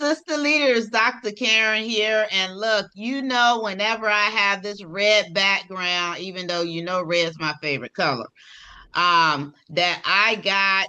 Sister Leaders, Dr. Karen here. And look, whenever I have this red background, even though red's my favorite color, that I got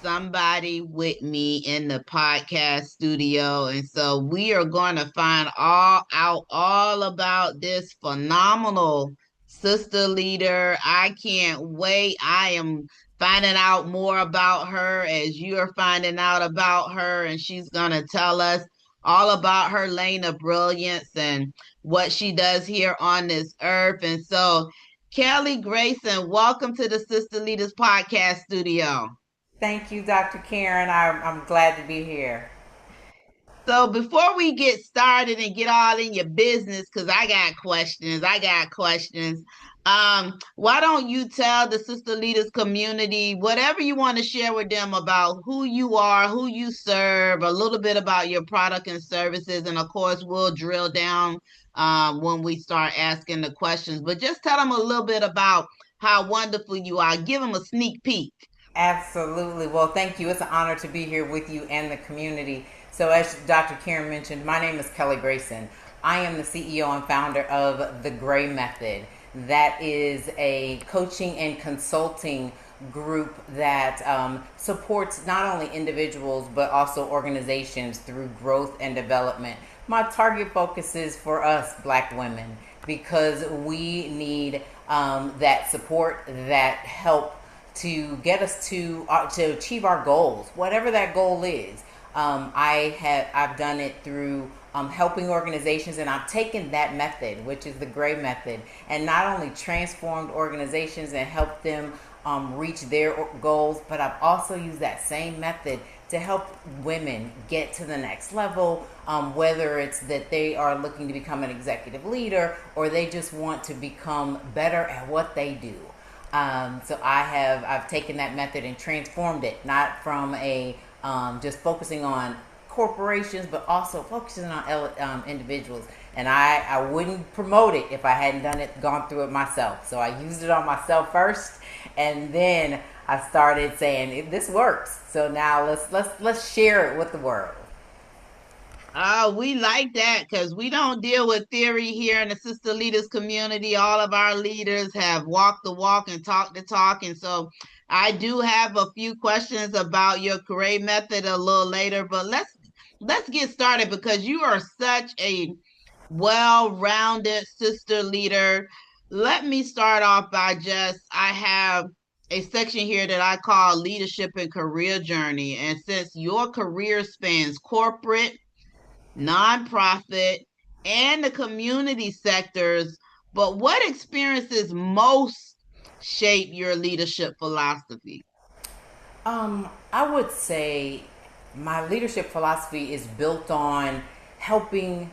somebody with me in the podcast studio. And so we are going to find all about this phenomenal sister leader. I can't wait. I am finding out more about her as you're finding out about her, and she's going to tell us all about her lane of brilliance and what she does here on this earth. And so, Kelly Grayson, welcome to the Sister Leaders Podcast Studio. Thank you, Dr. Karen. I'm glad to be here. So before we get started and get all in your business, because I got questions. Why don't you tell the Sister Leaders community whatever you want to share with them about who you are, who you serve, a little bit about your product and services, and of course we'll drill down when we start asking the questions. But just tell them a little bit about how wonderful you are. Give them a sneak peek. Absolutely. Well, thank you. It's an honor to be here with you and the community. So, as Dr. Karen mentioned, my name is Kelly Grayson. I am the CEO and founder of the Gray Method. That is a coaching and consulting group that supports not only individuals but also organizations through growth and development. My target focus is for us, Black women, because we need that support, that help to get us to achieve our goals, whatever that goal is. I've done it through helping organizations, and I've taken that method, which is the Gray Method, and not only transformed organizations and helped them reach their goals, but I've also used that same method to help women get to the next level, whether it's that they are looking to become an executive leader or they just want to become better at what they do. So I've taken that method and transformed it, not from a just focusing on corporations, but also focusing on individuals. And I wouldn't promote it if I hadn't gone through it myself. So I used it on myself first, and then I started saying this works. So now let's share it with the world. We like that because we don't deal with theory here in the sister leaders community. All of our leaders have walked the walk and talked the talk. And so I do have a few questions about your Gray method a little later, but let's get started because you are such a well-rounded sister leader. Let me start off by I have a section here that I call leadership and career journey. And since your career spans corporate, nonprofit, and the community sectors. But what experiences most shape your leadership philosophy? I would say my leadership philosophy is built on helping.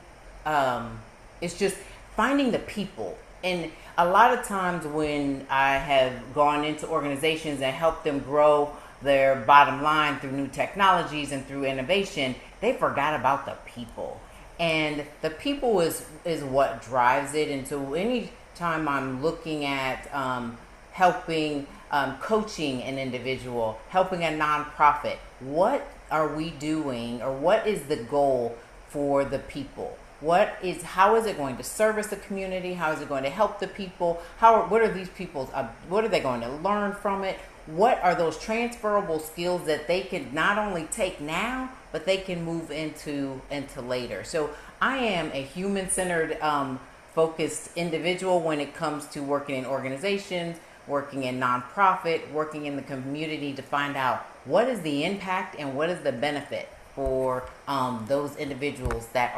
It's just finding the people, and a lot of times when I have gone into organizations and helped them grow their bottom line through new technologies and through innovation, they forgot about the people. And the people is what drives it. And so anytime I'm looking at helping, coaching an individual, helping a nonprofit, what are we doing, or what is the goal for the people? How is it going to service the community? How is it going to help the people? What are these people's what are they going to learn from it? What are those transferable skills that they can not only take now, but they can move into later? So I am a human centered, focused individual when it comes to working in organizations, working in nonprofit, working in the community to find out what is the impact and what is the benefit for those individuals that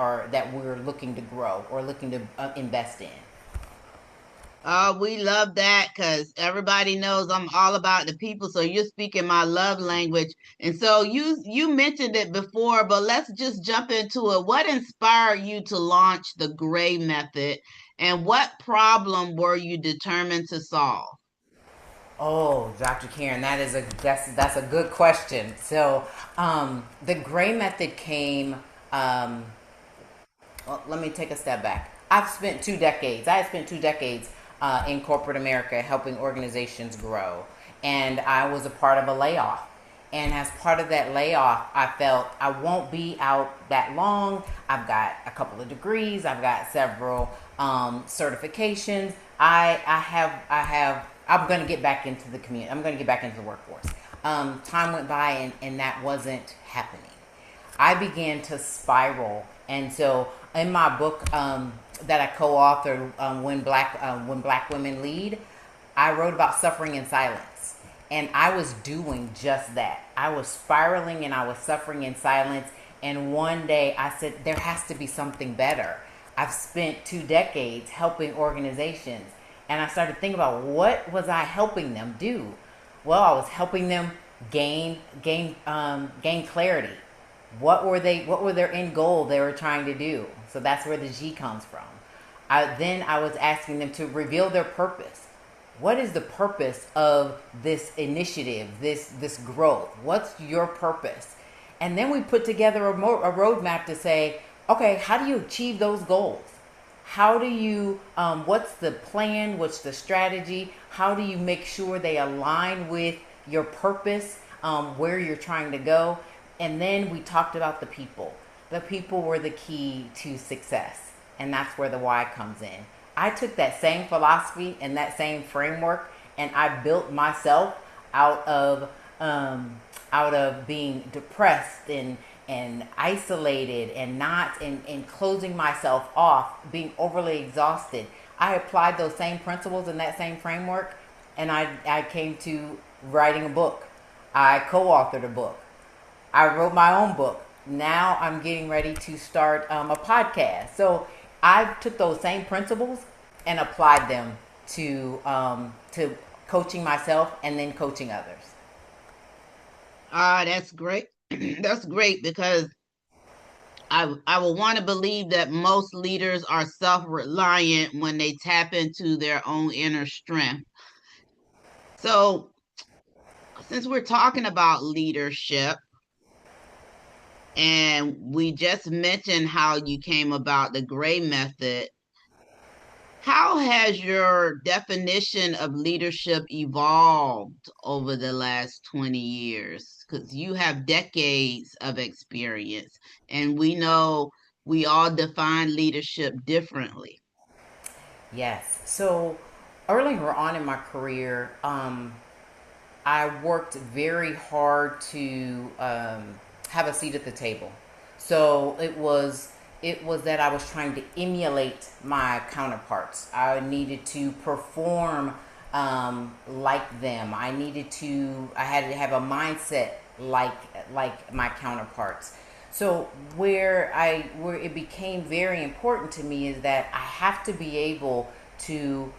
we're looking to grow or looking to invest in. We love that because everybody knows I'm all about the people. So you're speaking my love language. And so you mentioned it before, but let's just jump into it. What inspired you to launch the Gray Method, and what problem were you determined to solve? Oh, Dr. Karen, that's a good question. So, the Gray Method came. Well, let me take a step back. I've spent 2 decades. I had spent 2 decades in corporate America helping organizations grow, and I was a part of a layoff. And as part of that layoff, I felt I won't be out that long. I've got a couple of degrees. I've got several certifications. I'm going to get back into the community. I'm going to get back into the workforce. Time went by, and that wasn't happening. I began to spiral, and so in my book that I co-authored, when Black Women Lead, I wrote about suffering in silence, and I was doing just that. I was spiraling, and I was suffering in silence. And one day, I said, "There has to be something better." I've spent 2 decades helping organizations, and I started thinking about what was I helping them do. Well, I was helping them gain clarity. What were their end goal they were trying to do? So that's where the G comes from. I was asking them to reveal their purpose. What is the purpose of this initiative, this growth? What's your purpose? And then we put together a roadmap to say, okay, how do you achieve those goals? How do you, what's the plan? What's the strategy? How do you make sure they align with your purpose, where you're trying to go? And then we talked about the people. The people were the key to success. And that's where the why comes in. I took that same philosophy and that same framework, and I built myself out of being depressed and isolated and not and closing myself off, being overly exhausted. I applied those same principles and that same framework, and I came to writing a book. I co-authored a book. I wrote my own book. Now I'm getting ready to start a podcast. So I took those same principles and applied them to coaching myself and then coaching others. Ah, that's great. That's great because I will want to believe that most leaders are self-reliant when they tap into their own inner strength. So, since we're talking about leadership, and we just mentioned how you came about the gray method, how has your definition of leadership evolved over the last 20 years? Because you have decades of experience, and we know we all define leadership differently. Yes. So earlier on in my career, I worked very hard to have a seat at the table. So it was that I was trying to emulate my counterparts. I needed to perform like them. I had to have a mindset like my counterparts. So where it became very important to me is that I have to be able to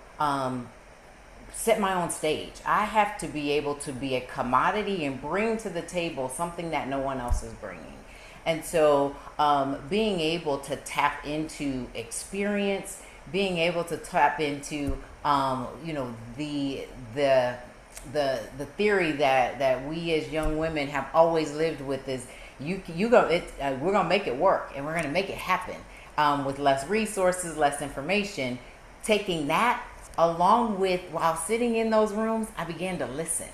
set my own stage. I have to be able to be a commodity and bring to the table something that no one else is bringing. And so, being able to tap into experience, being able to tap into, the theory that we as young women have always lived with is we're gonna make it work and we're gonna make it happen with less resources, less information. Taking that along with while sitting in those rooms, I began to listen.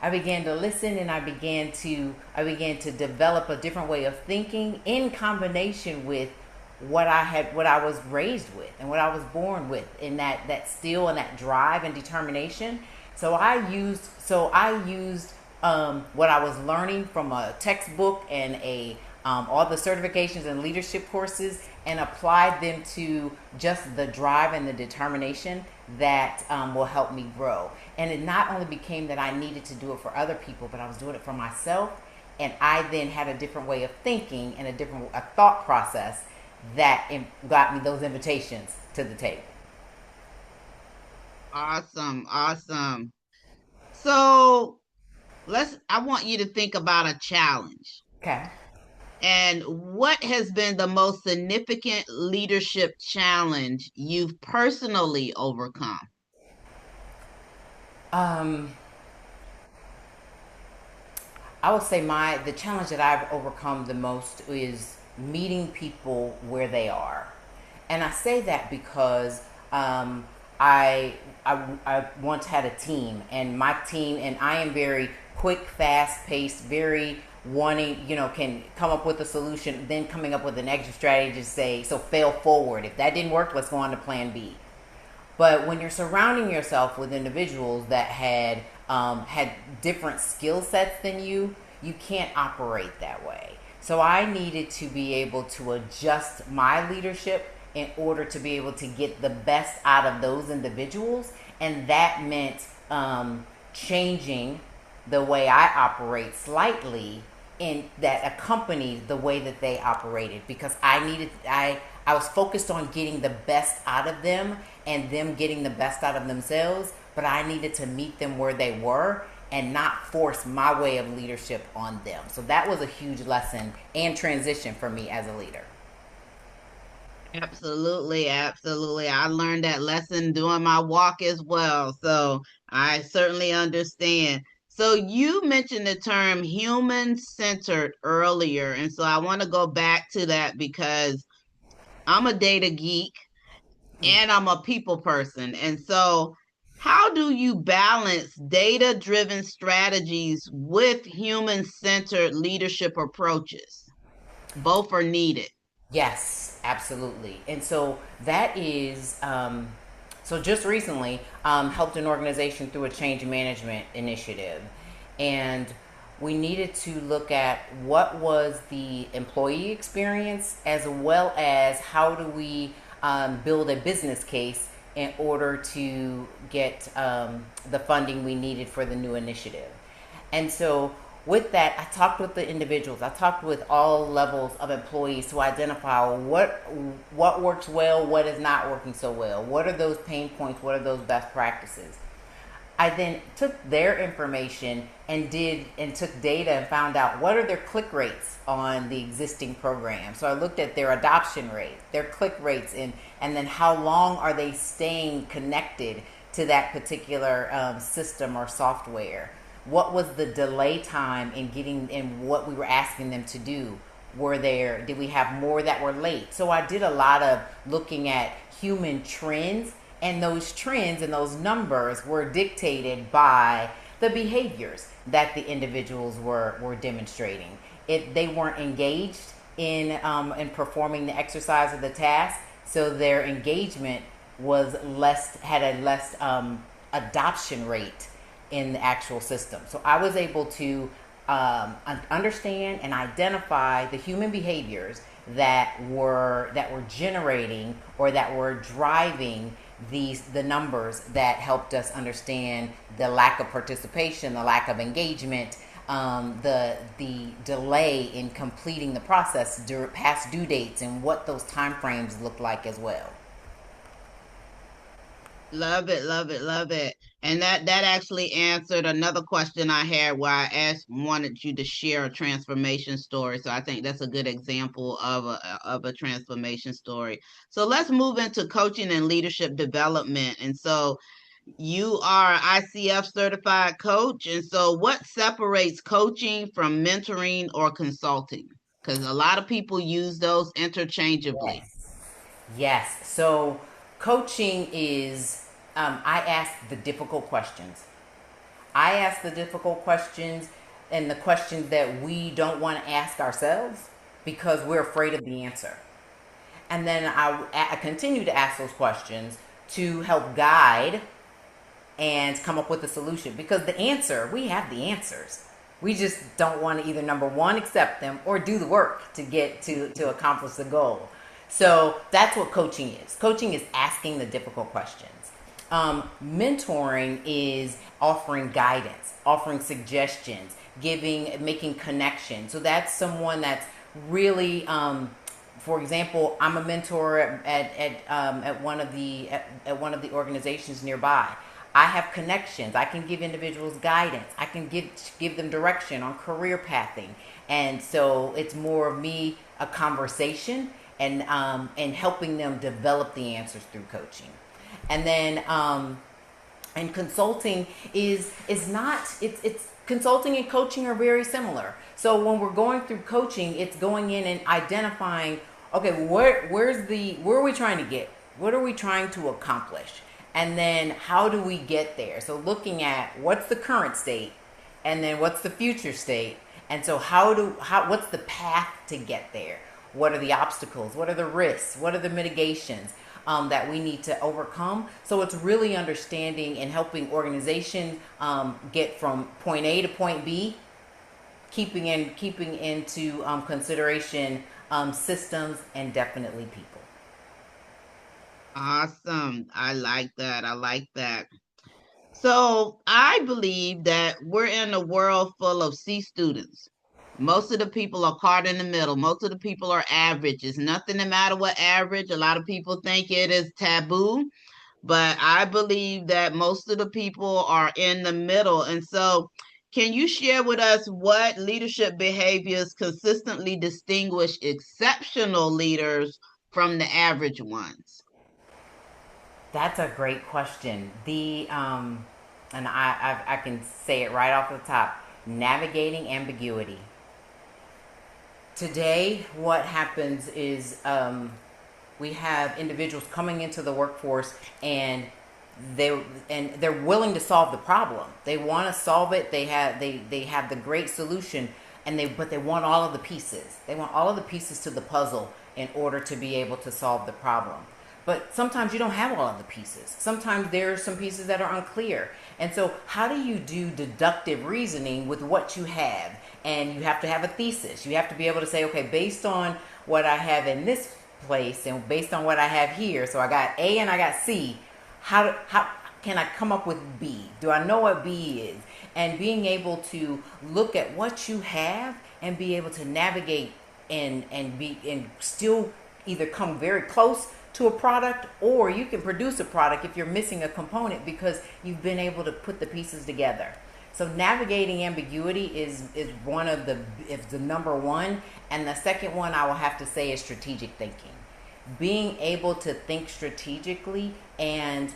I began to listen, and I began to develop a different way of thinking in combination with what I was raised with and what I was born with, in that steel and that drive and determination. So I used what I was learning from a textbook and a all the certifications and leadership courses, and applied them to just the drive and the determination that will help me grow. And it not only became that I needed to do it for other people, but I was doing it for myself. And I then had a different way of thinking and a thought process that got me those invitations to the table. Awesome, awesome. So, I want you to think about a challenge. Okay. And what has been the most significant leadership challenge you've personally overcome? Um, I would say the challenge that I've overcome the most is meeting people where they are, and I say that because I, I once had a team, and my team, and I am very quick, fast paced, very wanting, can come up with a solution, then coming up with an extra strategy to say, so fail forward. If that didn't work, let's go on to plan B. But when you're surrounding yourself with individuals that had different skill sets than you can't operate that way. So I needed to be able to adjust my leadership in order to be able to get the best out of those individuals, and that meant changing the way I operate slightly, and that accompanied the way that they operated, because I was focused on getting the best out of them and them getting the best out of themselves, but I needed to meet them where they were and not force my way of leadership on them. So that was a huge lesson and transition for me as a leader. Absolutely, absolutely. I learned that lesson doing my walk as well. So I certainly understand. So you mentioned the term human centered earlier. And so I want to go back to that because I'm a data geek and I'm a people person. And so, how do you balance data driven strategies with human centered leadership approaches? Both are needed. Yes, absolutely. And so that is, so just recently helped an organization through a change management initiative. And we needed to look at what was the employee experience, as well as how do we build a business case in order to get the funding we needed for the new initiative. And so with that, I talked with the individuals. I talked with all levels of employees to identify what works well, what is not working so well. What are those pain points? What are those best practices? I then took their information and took data and found out what are their click rates on the existing program. So I looked at their adoption rate, their click rates, and then how long are they staying connected to that particular system or software. What was the delay time in getting in what we were asking them to do? Did we have more that were late? So I did a lot of looking at human trends, and those trends and those numbers were dictated by the behaviors that the individuals were demonstrating. If they weren't engaged in performing the exercise of the task, so their engagement was less, had a less adoption rate in the actual system. So I was able to understand and identify the human behaviors that were generating or that were driving the numbers that helped us understand the lack of participation, the lack of engagement, the delay in completing the process past due dates, and what those time frames look like as well. Love it, love it, love it. And that actually answered another question I had where I asked wanted you to share a transformation story. So I think that's a good example of a transformation story. So let's move into coaching and leadership development. And so you are ICF certified coach. And so what separates coaching from mentoring or consulting? Because a lot of people use those interchangeably. Yes. Yes. So coaching is, I ask the difficult questions. I ask the difficult questions and the questions that we don't want to ask ourselves because we're afraid of the answer. And then I continue to ask those questions to help guide and come up with a solution, because the answer, we have the answers. We just don't want to either, number one, accept them or do the work to get to accomplish the goal. So that's what coaching is. Coaching is asking the difficult questions. Mentoring is offering guidance, offering suggestions, making connections. So that's someone that's really, for example, I'm a mentor at one of the organizations nearby. I have connections. I can give individuals guidance. I can give them direction on career pathing, and so it's more of me, a conversation, and helping them develop the answers through coaching. And then and consulting is not, it's consulting and coaching are very similar. So when we're going through coaching, it's going in and identifying, okay, where are we trying to get? What are we trying to accomplish? And then how do we get there? So looking at what's the current state and then what's the future state. And so what's the path to get there? What are the obstacles? What are the risks? What are the mitigations that we need to overcome? So it's really understanding and helping organizations get from point A to point B, keeping into consideration systems and definitely people. Awesome. I like that. I like that. So I believe that we're in a world full of C students. Most of the people are caught in the middle. Most of the people are average. It's nothing to matter what average. A lot of people think it is taboo, but I believe that most of the people are in the middle. And so, can you share with us what leadership behaviors consistently distinguish exceptional leaders from the average ones? That's a great question. And I can say it right off the top: navigating ambiguity. Today, what happens is we have individuals coming into the workforce and they're willing to solve the problem. They want to solve it. They have the great solution, but they want all of the pieces. They want all of the pieces to the puzzle in order to be able to solve the problem. But sometimes you don't have all of the pieces. Sometimes there are some pieces that are unclear. And so, how do you do deductive reasoning with what you have? And you have to have a thesis. You have to be able to say, okay, based on what I have in this place and based on what I have here, so I got A and I got C, how can I come up with B? Do I know what B is? And being able to look at what you have and be able to navigate and still either come very close to a product, or you can produce a product if you're missing a component because you've been able to put the pieces together. So navigating ambiguity is one of the number one, and the second one I will have to say is strategic thinking. Being able to think strategically and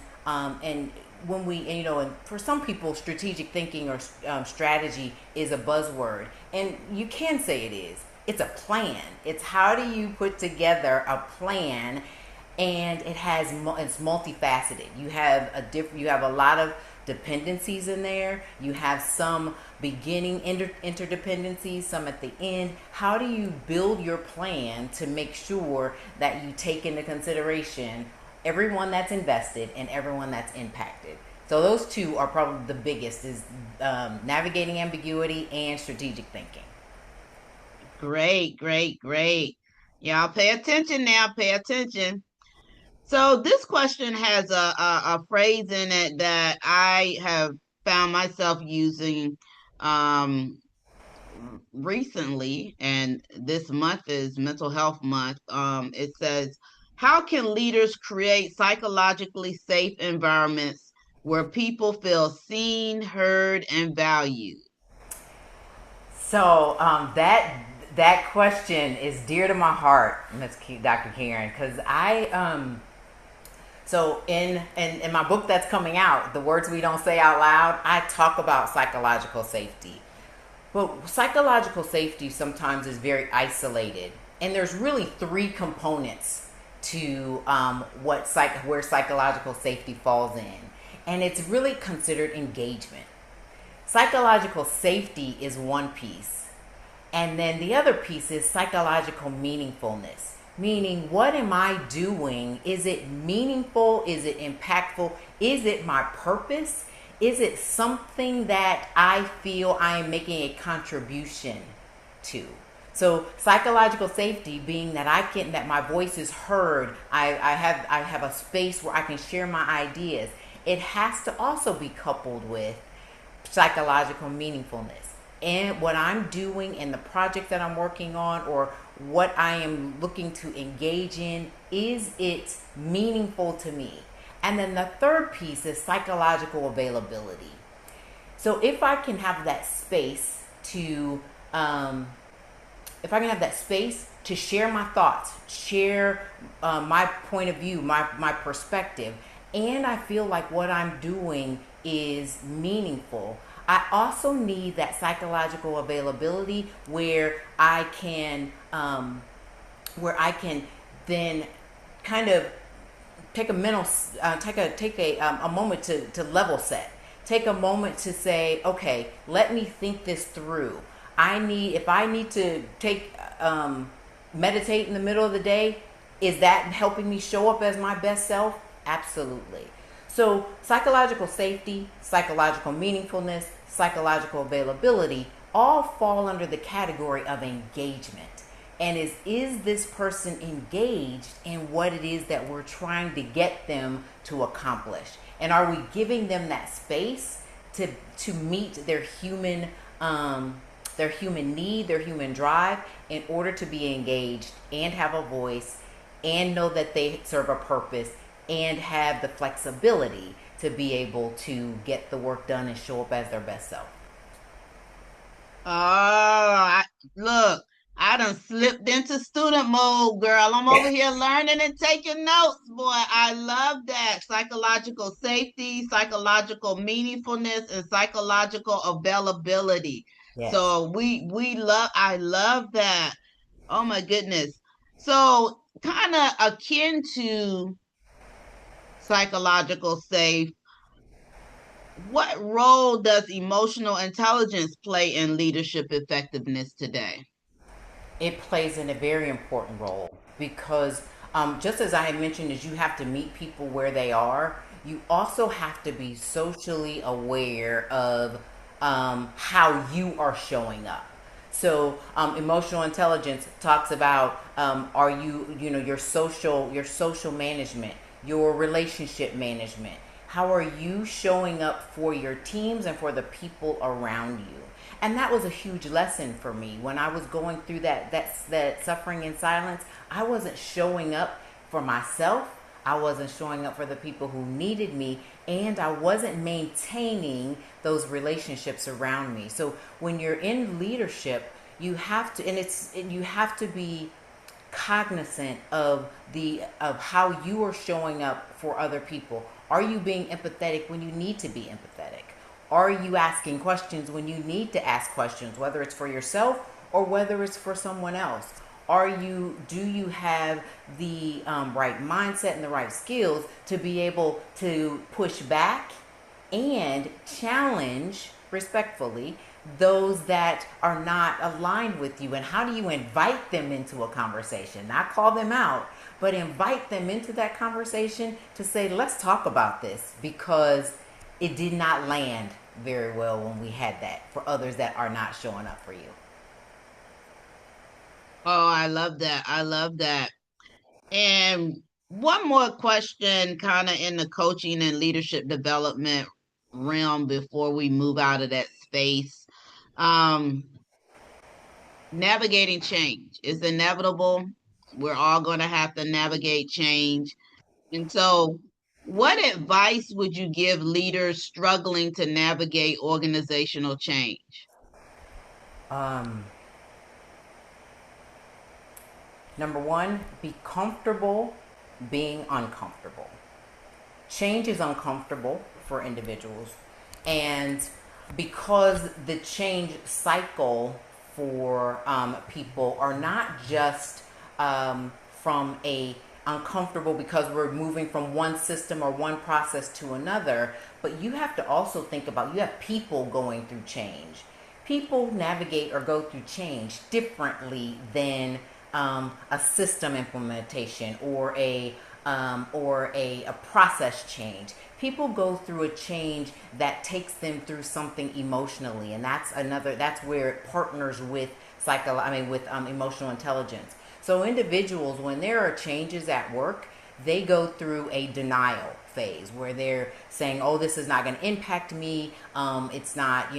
when we and for some people strategic thinking or strategy is a buzzword, and you can say it is. It's a plan. It's how do you put together a plan, and it's multifaceted. You have a lot of dependencies in there. You have some beginning interdependencies, some at the end. How do you build your plan to make sure that you take into consideration everyone that's invested and everyone that's impacted? So those two are probably the biggest: is navigating ambiguity and strategic thinking. Great, great, great. Y'all pay attention now, pay attention. So this question has a phrase in it that I have found myself using um, recently, and this month is Mental Health Month. It says, "How can leaders create psychologically safe environments where people feel seen, heard, and valued?" So that question is dear to my heart, Miss Dr. Karen, because so in my book that's coming out, The Words We Don't Say Out Loud, I talk about psychological safety. But psychological safety sometimes is very isolated, and there's really three components to where psychological safety falls in, and it's really considered engagement. Psychological safety is one piece. And then the other piece is psychological meaningfulness. Meaning, what am I doing? Is it meaningful? Is it impactful? Is it my purpose? Is it something that I feel I am making a contribution to? So psychological safety being that my voice is heard. I have a space where I can share my ideas. It has to also be coupled with psychological meaningfulness and what I'm doing and the project that I'm working on or what I am looking to engage in. Is it meaningful to me? And then the third piece is psychological availability. So if I can have that space to share my thoughts, share my point of view, my perspective, and I feel like what I'm doing is meaningful, I also need that psychological availability where I can then kind of take a mental a moment to level set. Take a moment to say, okay, let me think this through. If I need to take meditate in the middle of the day, is that helping me show up as my best self? Absolutely. So psychological safety, psychological meaningfulness, psychological availability all fall under the category of engagement. And is this person engaged in what it is that we're trying to get them to accomplish? And are we giving them that space to meet their human need, their human drive, in order to be engaged and have a voice and know that they serve a purpose and have the flexibility to be able to get the work done and show up as their best self? Look, I done slipped into student mode, girl. I'm over here learning and taking notes, boy. I love that. Psychological safety, psychological meaningfulness, and psychological availability. Yes. So I love that. Oh my goodness. So kind of akin to psychological safe, what role does emotional intelligence play in leadership effectiveness today? It plays in a very important role because just as I had mentioned, is you have to meet people where they are. You also have to be socially aware of how you are showing up. So emotional intelligence talks about are your social management, your relationship management. How are you showing up for your teams and for the people around you? And that was a huge lesson for me when I was going through that suffering in silence. I wasn't showing up for myself. I wasn't showing up for the people who needed me, and I wasn't maintaining those relationships around me. So when you're in leadership, you have to, you have to be cognizant of how you are showing up for other people. Are you being empathetic when you need to be empathetic? Are you asking questions when you need to ask questions, whether it's for yourself or whether it's for someone else? Do you have the right mindset and the right skills to be able to push back and challenge respectfully those that are not aligned with you? And how do you invite them into a conversation? Not call them out, but invite them into that conversation to say, let's talk about this, because it did not land very well when we had that for others that are not showing up for you. Oh, I love that. I love that. And one more question, kind of in the coaching and leadership development realm before we move out of that space. Um, Navigating change is inevitable. We're all going to have to navigate change. And so, what advice would you give leaders struggling to navigate organizational change? Um, Number one, be comfortable being uncomfortable. Change is uncomfortable for individuals, and because the change cycle for people are not just from a uncomfortable because we're moving from one system or one process to another, but you have to also think about, you have people going through change. People navigate or go through change differently than a system implementation or a process change. People go through a change that takes them through something emotionally, and that's where it partners with emotional intelligence. So individuals, when there are changes at work, they go through a denial phase where they're saying, oh, this is not going to impact me. It's not,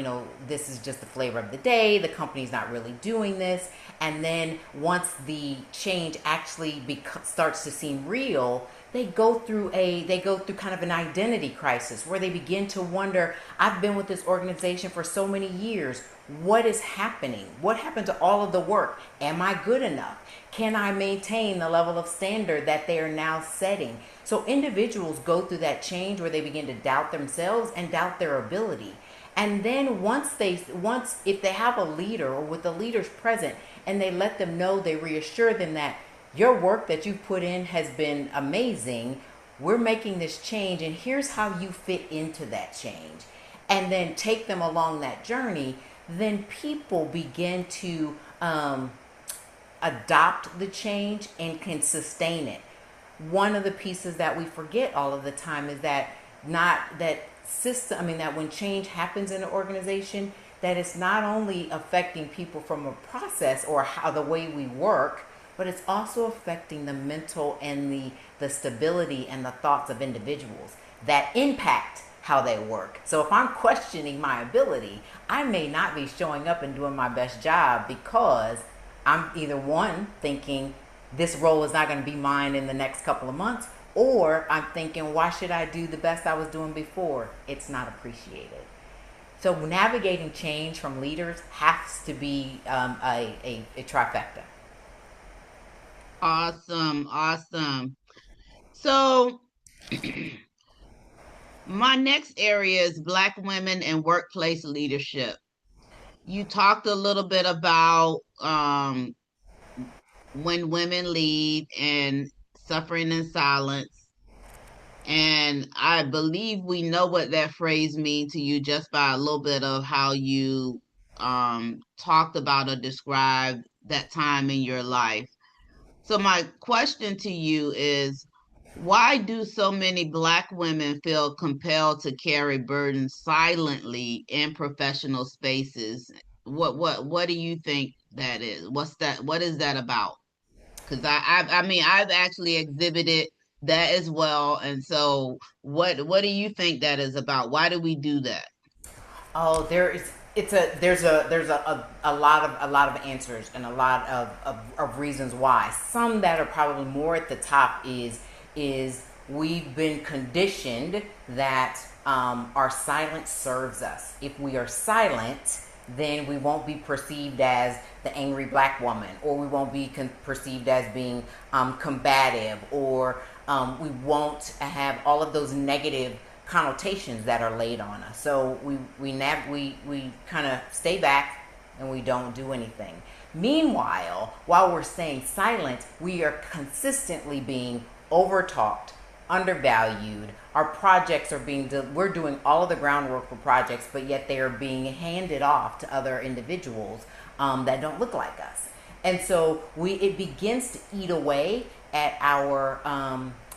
this is just the flavor of the day. The company's not really doing this. And then once the change actually starts to seem real, they go through kind of an identity crisis where they begin to wonder, I've been with this organization for so many years. What is happening? What happened to all of the work? Am I good enough? Can I maintain the level of standard that they are now setting? So individuals go through that change where they begin to doubt themselves and doubt their ability. And then once if they have a leader or with the leaders present and they let them know, they reassure them that your work that you've put in has been amazing. we're making this change, and here's how you fit into that change, and then take them along that journey, then people begin to adopt the change and can sustain it. One of the pieces that we forget all of the time is that not that system, I mean, that when change happens in an organization, that it's not only affecting people from a process or how the way we work, but it's also affecting the mental and the stability and the thoughts of individuals that impact how they work. So if I'm questioning my ability, I may not be showing up and doing my best job because I'm either one, thinking this role is not going to be mine in the next couple of months, or I'm thinking, why should I do the best I was doing before? It's not appreciated. So navigating change from leaders has to be a trifecta. Awesome, awesome. So my next area is Black women and workplace leadership. You talked a little bit about when women lead and suffering in silence. And I believe we know what that phrase means to you just by a little bit of how you talked about or described that time in your life. So my question to you is, why do so many Black women feel compelled to carry burdens silently in professional spaces? What do you think that is? What is that about? Because I mean I've actually exhibited that as well. And so what do you think that is about? Why do we do that? Oh, there's a lot of answers and a lot of reasons why. Some that are probably more at the top is we've been conditioned that our silence serves us. If we are silent, then we won't be perceived as the angry black woman, or we won't be perceived as being combative, or we won't have all of those negative connotations that are laid on us. So we kind of stay back and we don't do anything. Meanwhile, while we're staying silent, we are consistently being overtalked, undervalued. Our projects are we're doing all of the groundwork for projects, but yet they are being handed off to other individuals that don't look like us. And so it begins to eat away at our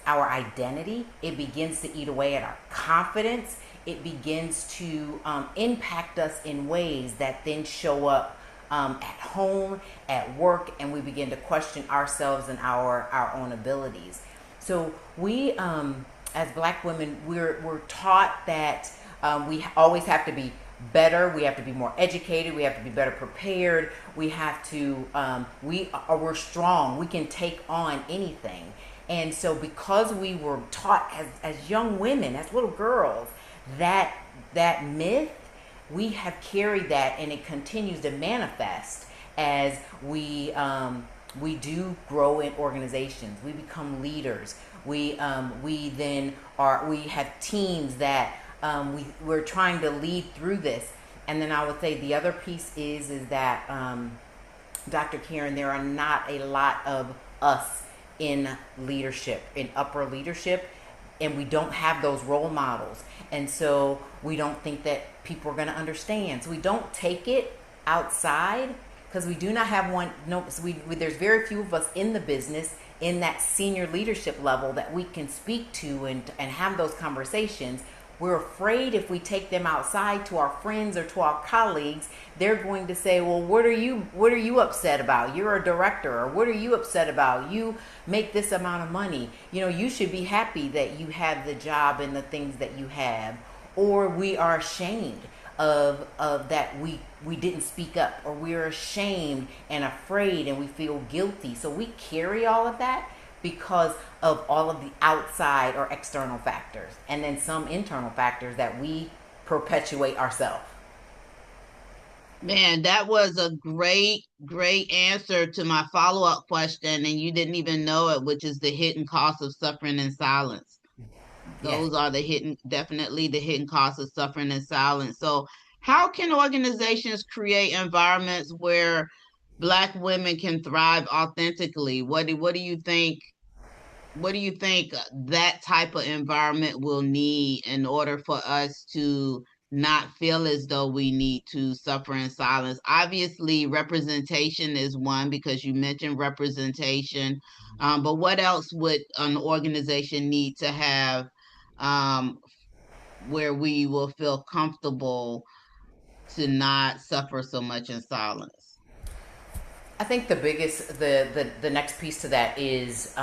identity. It begins to eat away at our confidence. It begins to impact us in ways that then show up at home, at work, and we begin to question ourselves and our own abilities. So we, as Black women, we're taught that we always have to be better. We have to be more educated. We have to be better prepared. We have to. We're strong. We can take on anything. And so, because we were taught as young women, as little girls, that myth, we have carried that, and it continues to manifest as we do grow in organizations. We become leaders. We then we have teams that we're trying to lead through this. And then I would say the other piece is that Dr. Karen, there are not a lot of us in leadership, in upper leadership, and we don't have those role models. And so we don't think that people are going to understand. So we don't take it outside because we do not have one. No, so there's very few of us in the business in that senior leadership level that we can speak to and have those conversations. We're afraid if we take them outside to our friends or to our colleagues, they're going to say, well, what are you upset about? You're a director. Or what are you upset about? You make this amount of money. You should be happy that you have the job and the things that you have. Or we are ashamed of that we didn't speak up, or we're ashamed and afraid and we feel guilty. So we carry all of that because of all of the outside or external factors, and then some internal factors that we perpetuate ourselves. Man, that was a great answer to my follow-up question, and you didn't even know it, which is the hidden cost of suffering in silence. Yes. Those are definitely the hidden costs of suffering in silence. So, how can organizations create environments where Black women can thrive authentically? What do you think what do you think that type of environment will need in order for us to not feel as though we need to suffer in silence? Obviously, representation is one because you mentioned representation. But what else would an organization need to have um, where we will feel comfortable to not suffer so much in silence? I think the biggest, the next piece to that is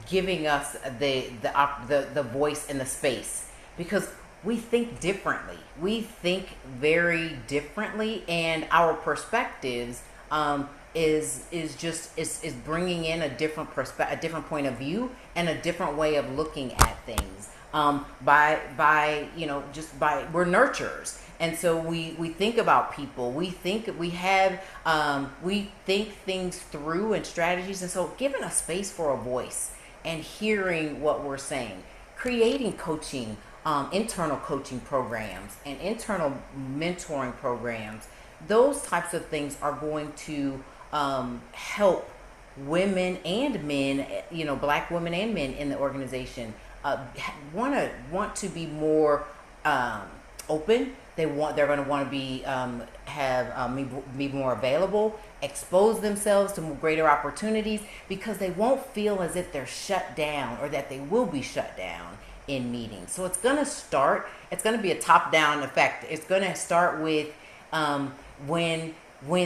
giving us the voice and the space, because we think differently. We think very differently, and our perspectives is bringing in a different a different point of view and a different way of looking at things. By just by we're nurturers, and so we think about people. We think things through and strategies, and so giving a space for a voice and hearing what we're saying, creating coaching, internal coaching programs and internal mentoring programs. Those types of things are going to help women and men, black women and men in the organization, want to be more open. They're going to want to be be more available, expose themselves to greater opportunities, because they won't feel as if they're shut down or that they will be shut down in meetings. So it's going to start. It's going to be a top down effect. It's going to start with when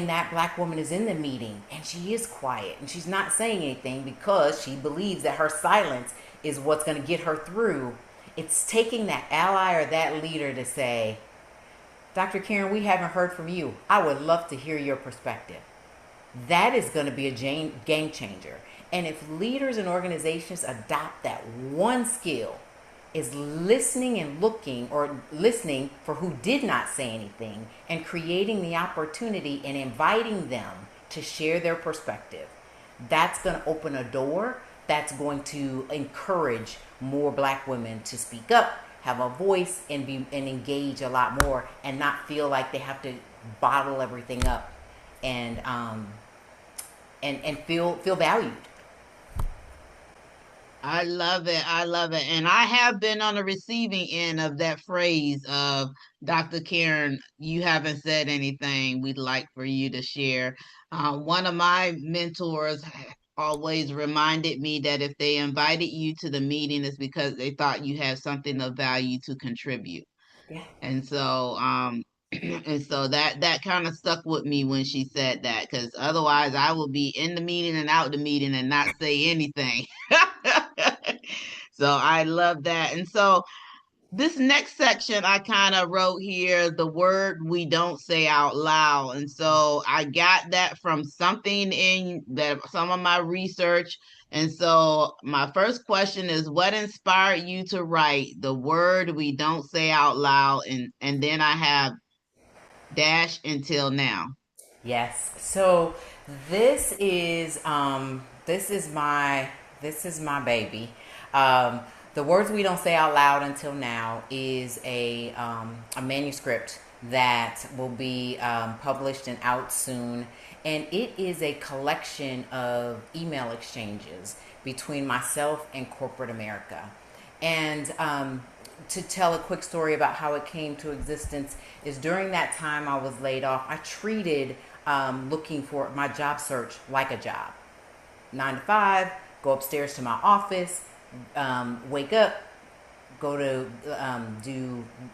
that black woman is in the meeting and she is quiet and she's not saying anything because she believes that her silence is what's going to get her through. It's taking that ally or that leader to say, Dr. Karen, we haven't heard from you. I would love to hear your perspective. That is going to be a game changer. And if leaders and organizations adopt that one skill, is listening and looking, or listening for who did not say anything, and creating the opportunity and inviting them to share their perspective, that's going to open a door. That's going to encourage more black women to speak up, have a voice, and engage a lot more, and not feel like they have to bottle everything up, and feel valued. I love it. I love it. And I have been on the receiving end of that phrase of Dr. Karen, you haven't said anything we'd like for you to share. One of my mentors always reminded me that if they invited you to the meeting, it's because they thought you had something of value to contribute. Yeah. And so, and so that kind of stuck with me when she said that, because otherwise I will be in the meeting and out the meeting and not say anything. So I love that. And so this next section I kind of wrote here, the word we don't say out loud. And so I got that from something in that some of my research. And so my first question is, what inspired you to write the word we don't say out loud? And then I have dash until now. Yes. So this is this is my baby. The words we don't say out loud until now is a manuscript that will be published and out soon, and it is a collection of email exchanges between myself and corporate America. And to tell a quick story about how it came to existence is during that time I was laid off, I treated looking for my job search like a job. 9 to 5, go upstairs to my office, wake up, go to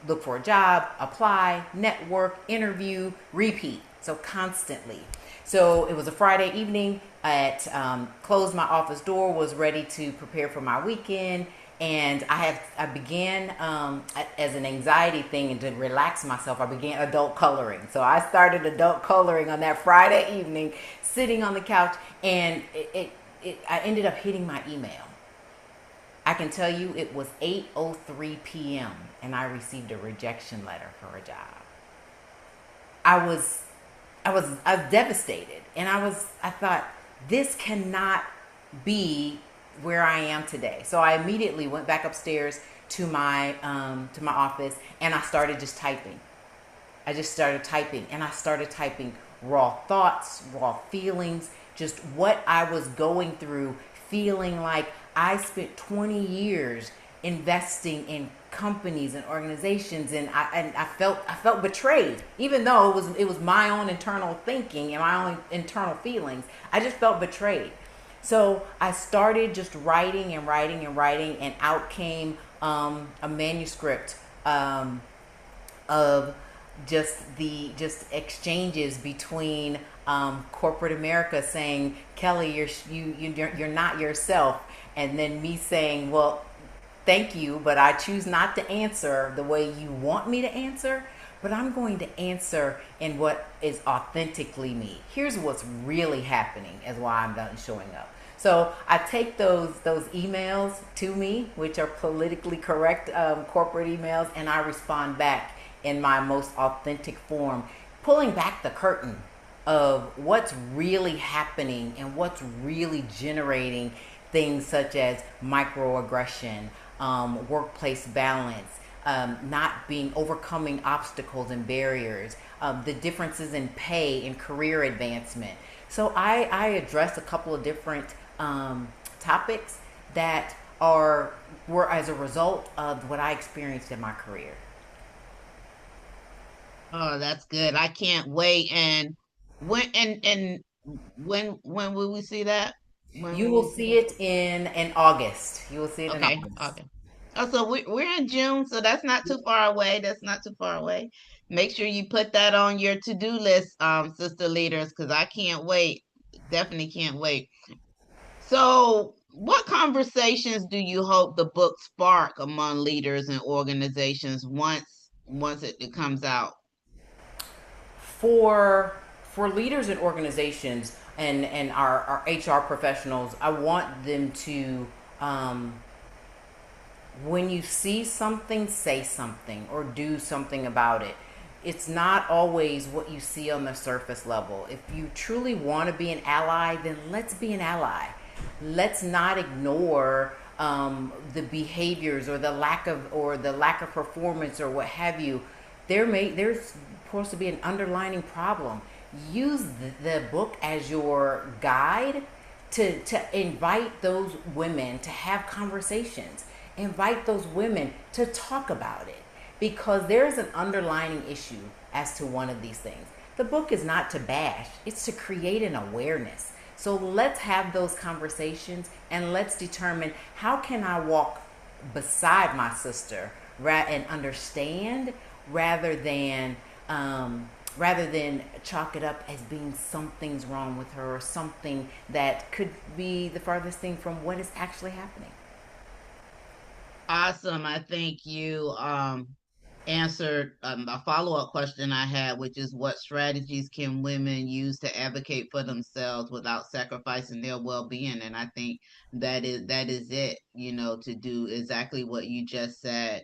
look for a job, apply, network, interview, repeat. So constantly. So it was a Friday evening. At closed my office door, was ready to prepare for my weekend, and I began as an anxiety thing and to relax myself. I began adult coloring. So I started adult coloring on that Friday evening, sitting on the couch, and I ended up hitting my email. I can tell you it was 8:03 p.m. and I received a rejection letter for a job. I was devastated, and I thought, this cannot be where I am today. So I immediately went back upstairs to my office, and I started just typing. I just started typing, and I started typing raw thoughts, raw feelings, just what I was going through feeling like I spent 20 years investing in companies and organizations, and I felt betrayed, even though it was my own internal thinking and my own internal feelings. I just felt betrayed. So I started just writing and writing and writing, and out came a manuscript of just exchanges between corporate America saying, Kelly, you're not yourself, and then me saying, well, thank you, but I choose not to answer the way you want me to answer. But I'm going to answer in what is authentically me. Here's what's really happening, as why I'm done showing up. So I take those emails to me, which are politically correct corporate emails, and I respond back in my most authentic form, pulling back the curtain of what's really happening and what's really generating things such as microaggression, workplace balance, not being overcoming obstacles and barriers, the differences in pay and career advancement. So I address a couple of different topics that were as a result of what I experienced in my career. Oh, that's good. I can't wait. And when will we see that? When You will will we see see that? it in August. You will see it in Okay, August. okay. Oh, so we're in June, so that's not too far away. That's not too far away. Make sure you put that on your to-do list, sister leaders, because I can't wait. Definitely can't wait. So, what conversations do you hope the book spark among leaders and organizations once it comes out? For leaders and organizations and our HR professionals, I want them to, when you see something, say something or do something about it. It's not always what you see on the surface level. If you truly want to be an ally, then let's be an ally. Let's not ignore the behaviors or the lack of performance or what have you. There's supposed to be an underlining problem. Use the book as your guide to invite those women to have conversations. Invite those women to talk about it, because there's an underlying issue as to one of these things. The book is not to bash, it's to create an awareness. So let's have those conversations, and let's determine, how can I walk beside my sister and understand, rather than rather than chalk it up as being something's wrong with her, or something that could be the farthest thing from what is actually happening. Awesome. I think you answered a follow-up question I had, which is what strategies can women use to advocate for themselves without sacrificing their well-being? And I think that is it, to do exactly what you just said.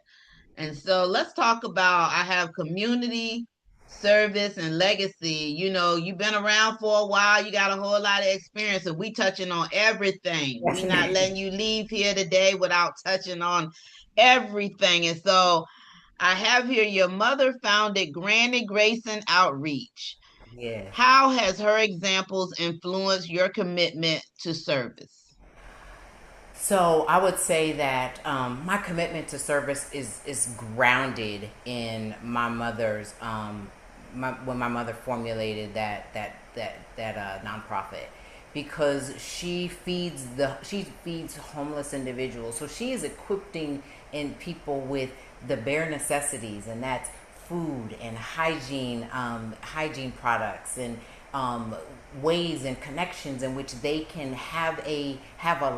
And so let's talk about, I have community service and legacy. You've been around for a while, you got a whole lot of experience, and we touching on everything. Yes, We not ma'am. letting you leave here today without touching on everything. And so I have here, your mother founded Granny Grayson Outreach. Yes. How has her examples influenced your commitment to service? So I would say that my commitment to service is grounded in my mother's when my mother formulated that nonprofit, because she feeds homeless individuals. So she is equipping in people with the bare necessities, and that's food and hygiene products, and um, ways and connections in which they can have a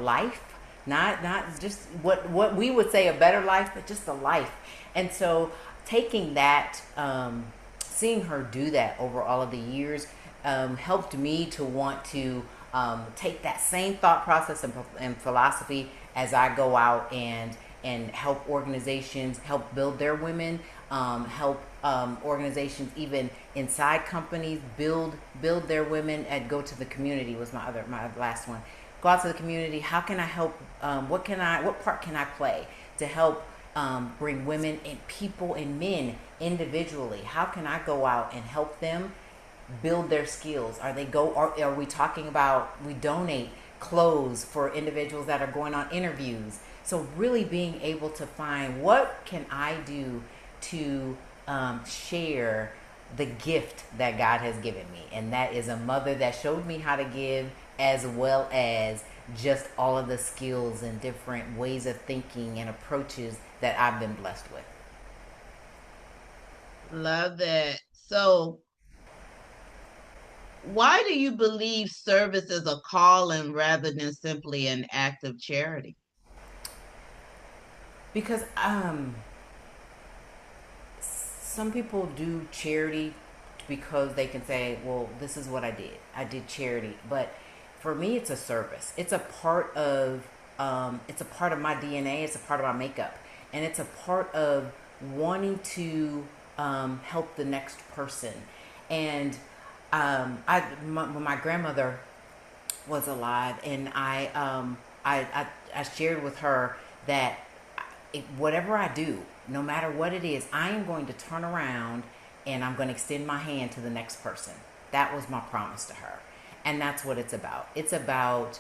life, not just what we would say a better life, but just a life. And so taking that, seeing her do that over all of the years, helped me to want to take that same thought process and philosophy as I go out and help organizations help build their women, help organizations even inside companies build their women, and go to the community was my last one. Go out to the community. How can I help? What part can I play to help bring women and people and men individually? How can I go out and help them build their skills? Are we talking about, we donate close for individuals that are going on interviews. So really being able to find what can I do to share the gift that God has given me, and that is a mother that showed me how to give, as well as just all of the skills and different ways of thinking and approaches that I've been blessed with. Love that. So, why do you believe service is a calling rather than simply an act of charity? Because some people do charity because they can say, well, this is what I did. I did charity. But for me, it's a service. It's a part of my DNA. It's a part of my makeup. And it's a part of wanting to help the next person. And when my grandmother was alive, and I shared with her that whatever I do, no matter what it is, I am going to turn around and I'm going to extend my hand to the next person. That was my promise to her, and that's what it's about. It's about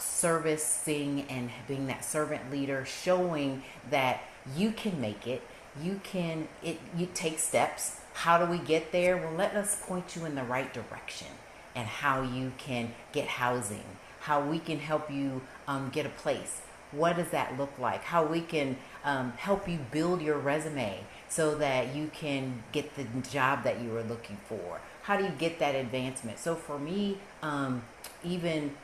servicing and being that servant leader, showing that you can make it. You can it. You take steps. How do we get there? Well, let us point you in the right direction, and how you can get housing, how we can help you get a place. What does that look like? How we can help you build your resume so that you can get the job that you were looking for. How do you get that advancement? So for me, even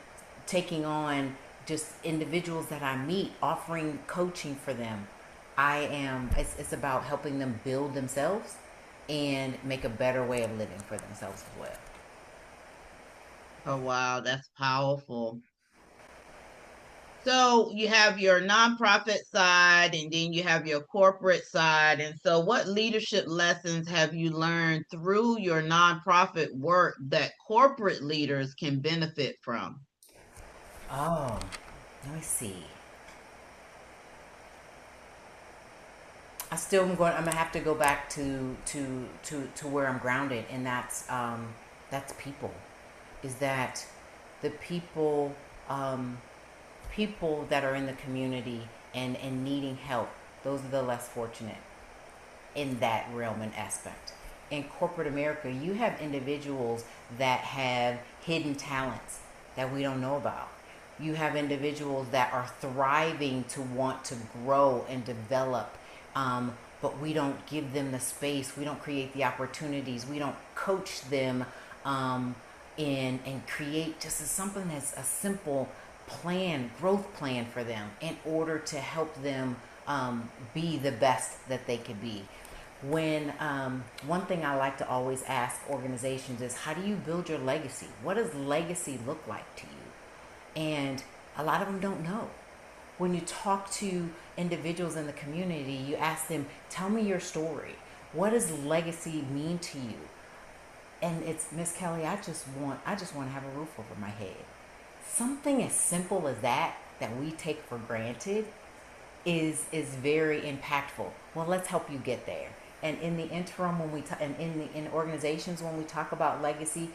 taking on just individuals that I meet, offering coaching for them, it's about helping them build themselves and make a better way of living for themselves as well. Oh, wow, that's powerful. So you have your nonprofit side and then you have your corporate side. And so, what leadership lessons have you learned through your nonprofit work that corporate leaders can benefit from? Oh, let me see. I'm gonna have to go back to where I'm grounded, and that's people. Is that the people that are in the community and needing help? Those are the less fortunate in that realm and aspect. In corporate America, you have individuals that have hidden talents that we don't know about. You have individuals that are thriving to want to grow and develop, but we don't give them the space. We don't create the opportunities. We don't coach them and create just something that's a simple plan, growth plan for them in order to help them be the best that they could be. When one thing I like to always ask organizations is, how do you build your legacy? What does legacy look like to you? And a lot of them don't know. When you talk to individuals in the community, you ask them, tell me your story. What does legacy mean to you? And it's, Miss Kelly, I just want to have a roof over my head. Something as simple as that we take for granted is very impactful. Well, let's help you get there. And in the interim, and in organizations, when we talk about legacy,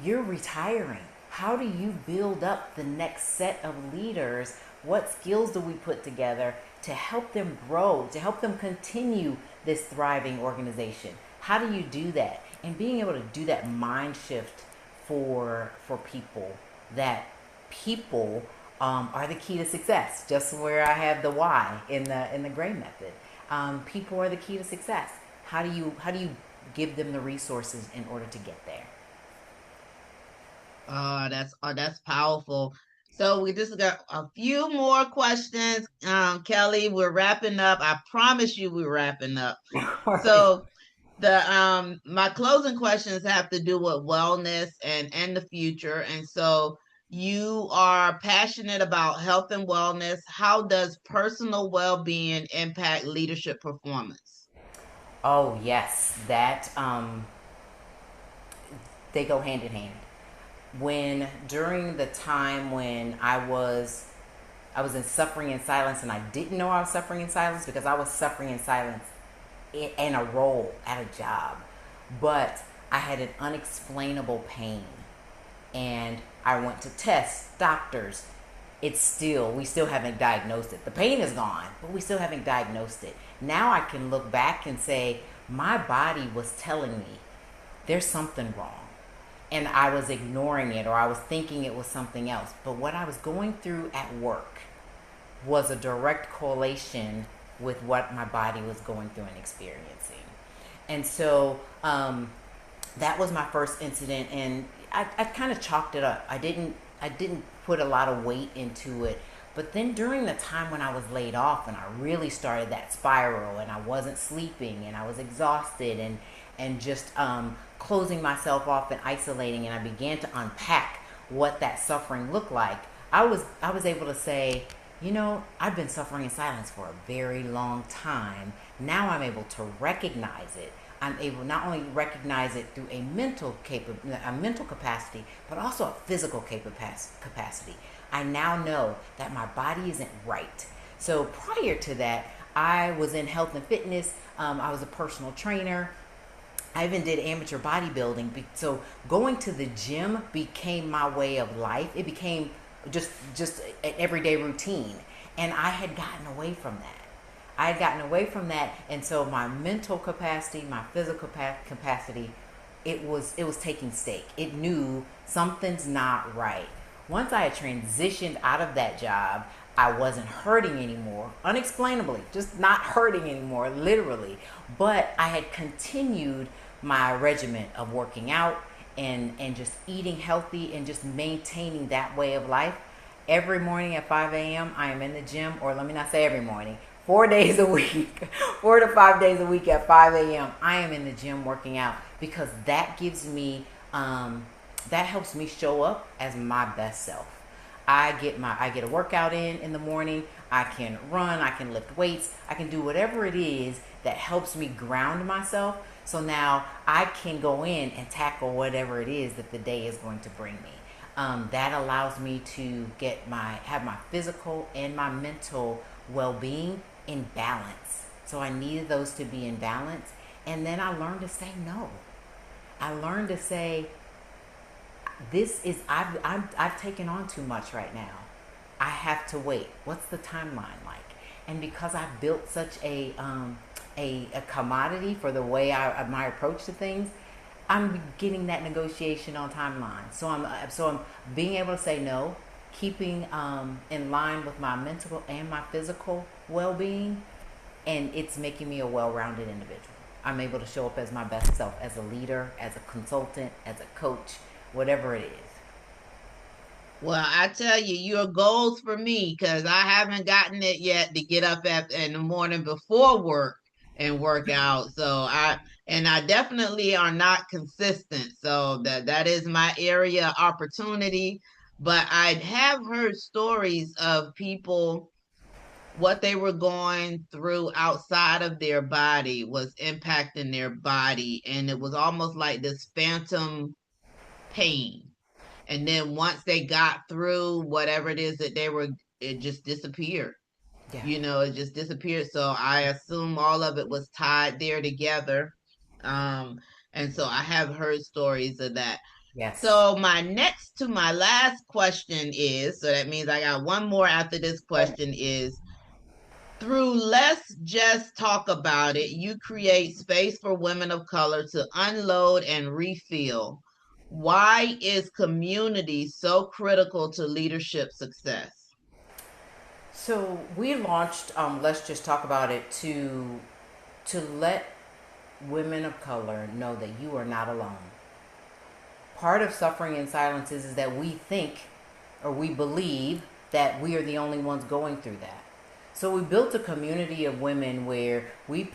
you're retiring. How do you build up the next set of leaders? What skills do we put together to help them grow, to help them continue this thriving organization? How do you do that? And being able to do that mind shift for people, that people are the key to success. Just where I have the why in the Gray method. People are the key to success. How do you give them the resources in order to get there? That's powerful. So we just got a few more questions. Kelly, we're wrapping up. I promise you we're wrapping up. All right. So the my closing questions have to do with wellness and the future. And so you are passionate about health and wellness. How does personal well-being impact leadership performance? Oh yes, that they go hand in hand. When during the time when I was in suffering in silence, and I didn't know I was suffering in silence because I was suffering in silence in a role at a job, but I had an unexplainable pain, and I went to tests, doctors. We still haven't diagnosed it. The pain is gone, but we still haven't diagnosed it. Now I can look back and say, my body was telling me there's something wrong. And I was ignoring it, or I was thinking it was something else. But what I was going through at work was a direct correlation with what my body was going through and experiencing. And so that was my first incident, and I kind of chalked it up. I didn't put a lot of weight into it. But then during the time when I was laid off and I really started that spiral, and I wasn't sleeping and I was exhausted, and just closing myself off and isolating, and I began to unpack what that suffering looked like, I was able to say, I've been suffering in silence for a very long time. Now I'm able to recognize it. I'm able not only recognize it through a mental capacity, but also a physical capacity. I now know that my body isn't right. So prior to that, I was in health and fitness. I was a personal trainer. I even did amateur bodybuilding. So going to the gym became my way of life. It became just an everyday routine, and I had gotten away from that. I had gotten away from that, and so my mental capacity, my physical capacity, it was taking stake. It knew something's not right. Once I had transitioned out of that job, I wasn't hurting anymore, unexplainably, just not hurting anymore, literally. But I had continued my regimen of working out, and just eating healthy and just maintaining that way of life. Every morning at 5 a.m., I am in the gym, or let me not say every morning, 4 days a week, 4 to 5 days a week at 5 a.m., I am in the gym working out, because that gives me, that helps me show up as my best self. I get a workout in the morning. I can run, I can lift weights, I can do whatever it is that helps me ground myself. So now I can go in and tackle whatever it is that the day is going to bring me. That allows me to have my physical and my mental well-being in balance. So I needed those to be in balance, and then I learned to say no. I learned to say, I've taken on too much right now. I have to wait. What's the timeline like? And because I've built such a commodity for the way my approach to things, I'm getting that negotiation on timeline. So I'm being able to say no, keeping in line with my mental and my physical well-being, and it's making me a well-rounded individual. I'm able to show up as my best self, as a leader, as a consultant, as a coach, whatever it is. Well, I tell you, your goals for me, because I haven't gotten it yet to get up in the morning before work and work out. I definitely are not consistent. So that is my area of opportunity. But I have heard stories of people, what they were going through outside of their body was impacting their body. And it was almost like this phantom pain, and then once they got through whatever it is that they were, it just disappeared. Yeah. It just disappeared. So I assume all of it was tied there together. um and so I have heard stories of that. Yes. So my last question is, so that means I got one more after this question, is, through Let's Just Talk About It, you create space for women of color to unload and refill. Why is community so critical to leadership success? So we launched Let's Just Talk About It to let women of color know that you are not alone. Part of suffering in silence is that we think, or we believe, that we are the only ones going through that. So we built a community of women where we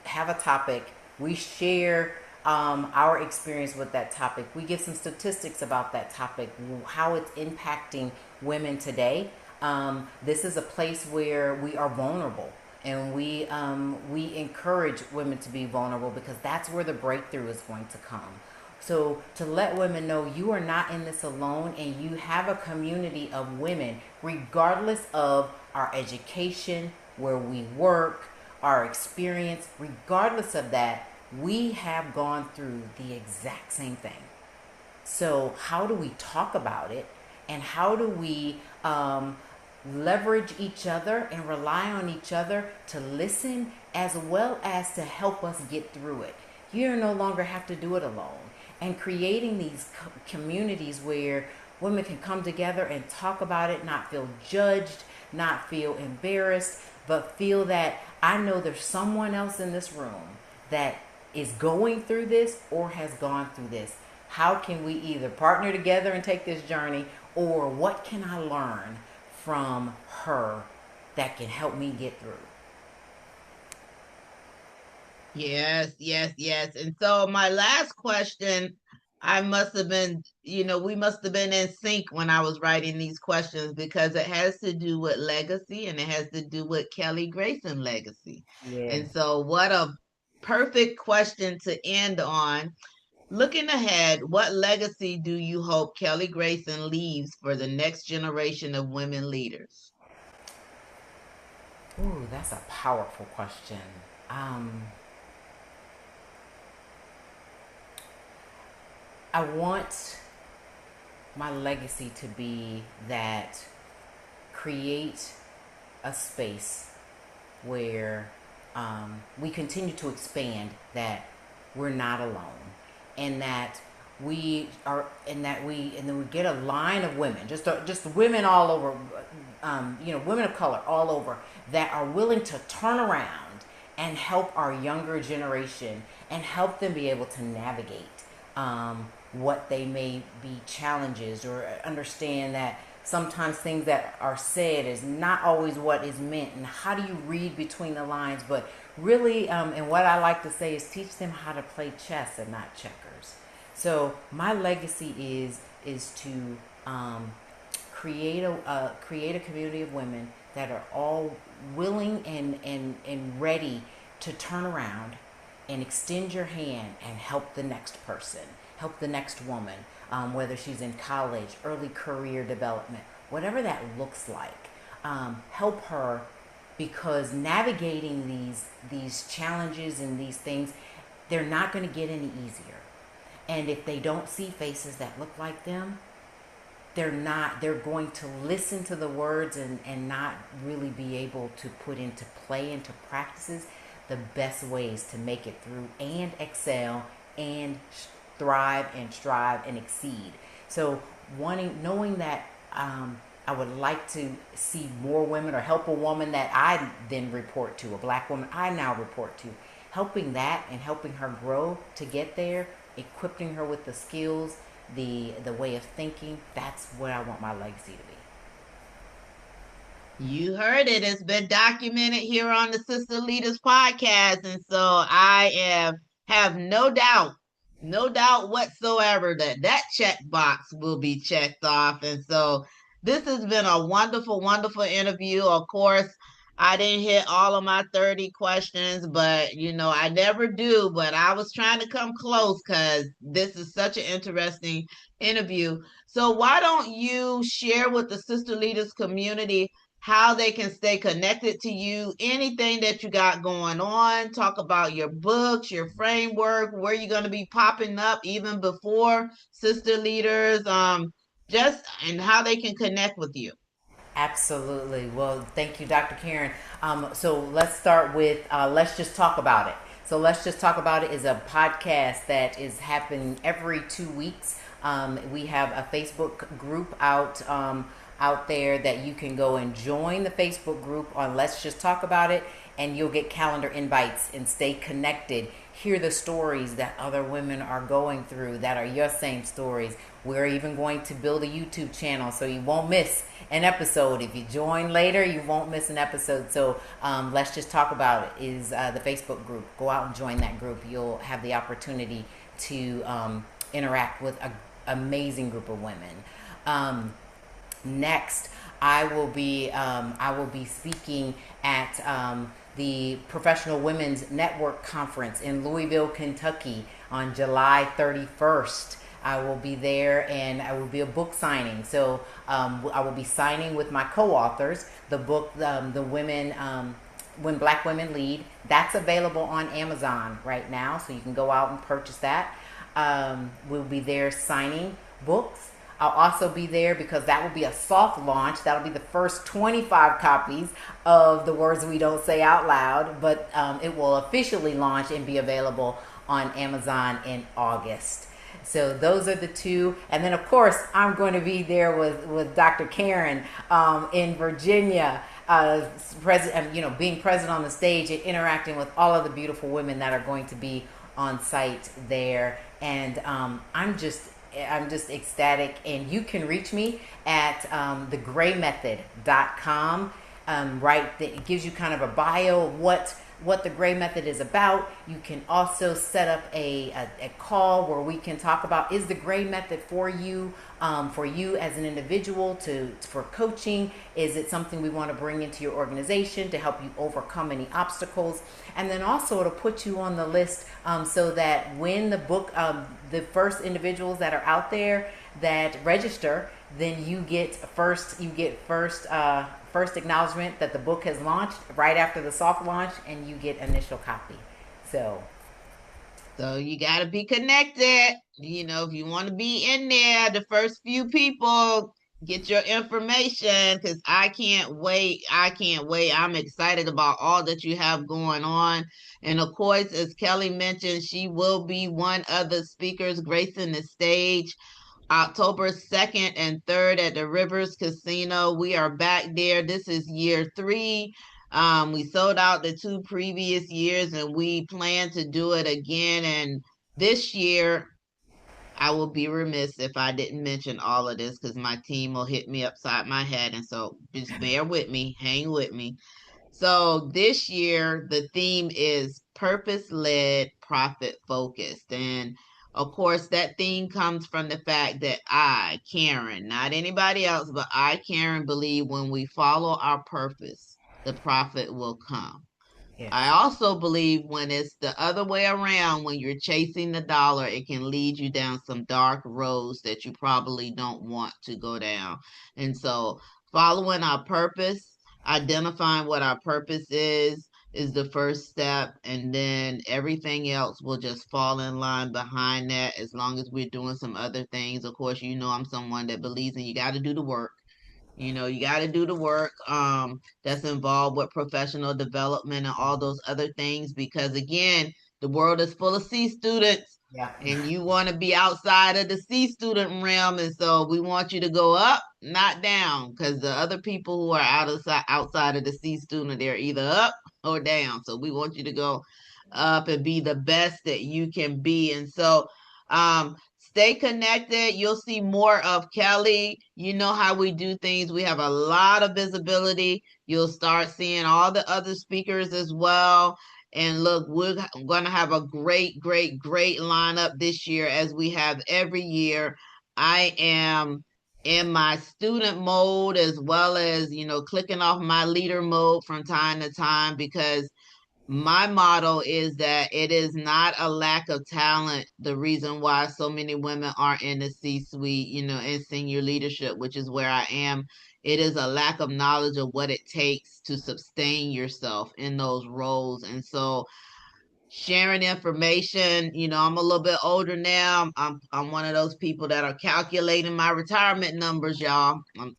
have a topic, we share our experience with that topic, we give some statistics about that topic, how it's impacting women today. This is a place where we are vulnerable, and we encourage women to be vulnerable, because that's where the breakthrough is going to come. So to let women know you are not in this alone, and you have a community of women, regardless of our education, where we work, our experience, regardless of that, we have gone through the exact same thing. So, how do we talk about it? And how do we leverage each other and rely on each other to listen as well as to help us get through it? You no longer have to do it alone. And creating these communities where women can come together and talk about it, not feel judged, not feel embarrassed, but feel that I know there's someone else in this room that is going through this or has gone through this. How can we either partner together and take this journey, or what can I learn from her that can help me get through? Yes, yes, yes. And so my last question, I must have been, we must have been in sync when I was writing these questions because it has to do with legacy and it has to do with Kelly Grayson legacy. And Yes. so what a perfect question to end on. Looking ahead, what legacy do you hope Kelly Grayson leaves for the next generation of women leaders? Ooh, that's a powerful question. Um, I want my legacy to be that create a space where we continue to expand, that we're not alone, and that we are, and then we get a line of women, just women all over, women of color all over that are willing to turn around and help our younger generation and help them be able to navigate what they may be challenges, or understand that sometimes things that are said is not always what is meant, and how do you read between the lines. But really, and what I like to say is teach them how to play chess and not checkers. So my legacy is to create a community of women that are all willing and ready to turn around and extend your hand and help the next person, help the next woman, whether she's in college, early career development, whatever that looks like. Help her, because navigating these challenges and these things, they're not going to get any easier. And if they don't see faces that look like them, they're going to listen to the words and not really be able to put into play, into practices, the best ways to make it through and excel and thrive and strive and exceed. So knowing that, I would like to see more women, or help a woman that I then report to, a black woman I now report to, helping that and helping her grow to get there, equipping her with the skills, the way of thinking. That's what I want my legacy to be. You heard it. It's been documented here on the Sister Leaders podcast. And so I have no doubt whatsoever that that check box will be checked off. And so this has been a wonderful, wonderful interview. Of course, I didn't hit all of my 30 questions, but I never do. But I was trying to come close because this is such an interesting interview. So why don't you share with the Sister Leaders community how they can stay connected to you, anything that you got going on, talk about your books, your framework, where you're going to be popping up even before Sister Leaders, just and how they can connect with you. Absolutely. Well, thank you, Dr. Karen. So let's start with Let's Just Talk About It. So Let's Just Talk About It is a podcast that is happening every 2 weeks. We have a Facebook group out there that you can go and join the Facebook group on Let's Just Talk About It, and you'll get calendar invites and stay connected. Hear the stories that other women are going through that are your same stories. We're even going to build a YouTube channel so you won't miss an episode. If you join later, you won't miss an episode. So Let's Just Talk About It is the Facebook group. Go out and join that group. You'll have the opportunity to interact with an amazing group of women. Next, I will be speaking at the Professional Women's Network Conference in Louisville, Kentucky on July 31st. I will be there, and I will be a book signing. So I will be signing with my co-authors the book, the women. When Black Women Lead. That's available on Amazon right now, so you can go out and purchase that. We'll be there signing books. I'll also be there because that will be a soft launch. That'll be the first 25 copies of The Words We Don't Say Out Loud, but it will officially launch and be available on Amazon in August. So those are the two, and then of course I'm going to be there with Dr. Karen in Virginia, president, being present on the stage and interacting with all of the beautiful women that are going to be on site there, and I'm just ecstatic. And you can reach me at thegraymethod.com. Right, it gives you kind of a bio of what the Gray Method is about. You can also set up a call where we can talk about, is the Gray Method for you as an individual, for coaching? Is it something we want to bring into your organization to help you overcome any obstacles? And then also it'll put you on the list, so that when the book, the first individuals that are out there that register, then you get first acknowledgement that the book has launched right after the soft launch, and you get initial copy. So So you got to be connected. If you want to be in there, the first few people, get your information because I can't wait. I can't wait. I'm excited about all that you have going on. And of course, as Kelly mentioned, she will be one of the speakers gracing the stage October 2nd and 3rd at the Rivers Casino. We are back there. This is year three. We sold out the two previous years and we plan to do it again. And this year, I will be remiss if I didn't mention all of this because my team will hit me upside my head. And so just bear with me, hang with me. So this year, the theme is purpose led, profit focused. And of course, that theme comes from the fact that I, Karen, not anybody else, but I, Karen, believe when we follow our purpose, the profit will come. yes, I also believe when it's the other way around, when you're chasing the dollar, it can lead you down some dark roads that you probably don't want to go down. And so, following our purpose, identifying what our purpose is the first step. And then everything else will just fall in line behind that as long as we're doing some other things. Of course, I'm someone that believes in you got to do the work. You got to do the work that's involved with professional development and all those other things because, again, the world is full of C students yeah, and you want to be outside of the C student realm. And so we want you to go up, not down, because the other people who are outside of the C student, they're either up or down. So we want you to go up and be the best that you can be. And so, stay connected. You'll see more of Kelly. You know how we do things. We have a lot of visibility. You'll start seeing all the other speakers as well. And look, we're going to have a great, great, great lineup this year as we have every year. I am in my student mode as well as, clicking off my leader mode from time to time because my motto is that it is not a lack of talent the reason why so many women are in the C suite, in senior leadership, which is where I am. It is a lack of knowledge of what it takes to sustain yourself in those roles. And so sharing information. I'm a little bit older now. I'm one of those people that are calculating my retirement numbers, y'all. I'm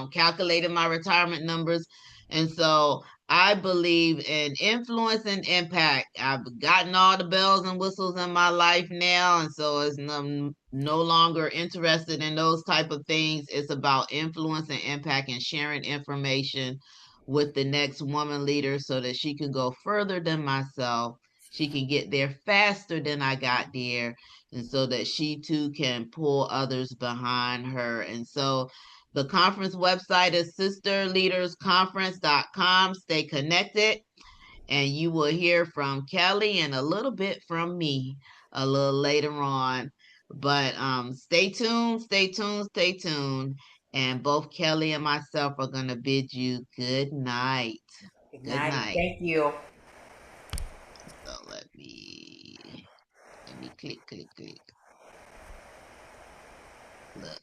calculating my retirement numbers, and so I believe in influence and impact. I've gotten all the bells and whistles in my life now, and so it's no longer interested in those type of things. It's about influence and impact and sharing information with the next woman leader so that she can go further than myself, she can get there faster than I got there, and so that she too can pull others behind her. And so the conference website is sisterleadersconference.com. Stay connected, and you will hear from Kelly and a little bit from me a little later on. But stay tuned, stay tuned, stay tuned. And both Kelly and myself are going to bid you good night. Good ignite. night. Thank you. So let me click, click, click. Look.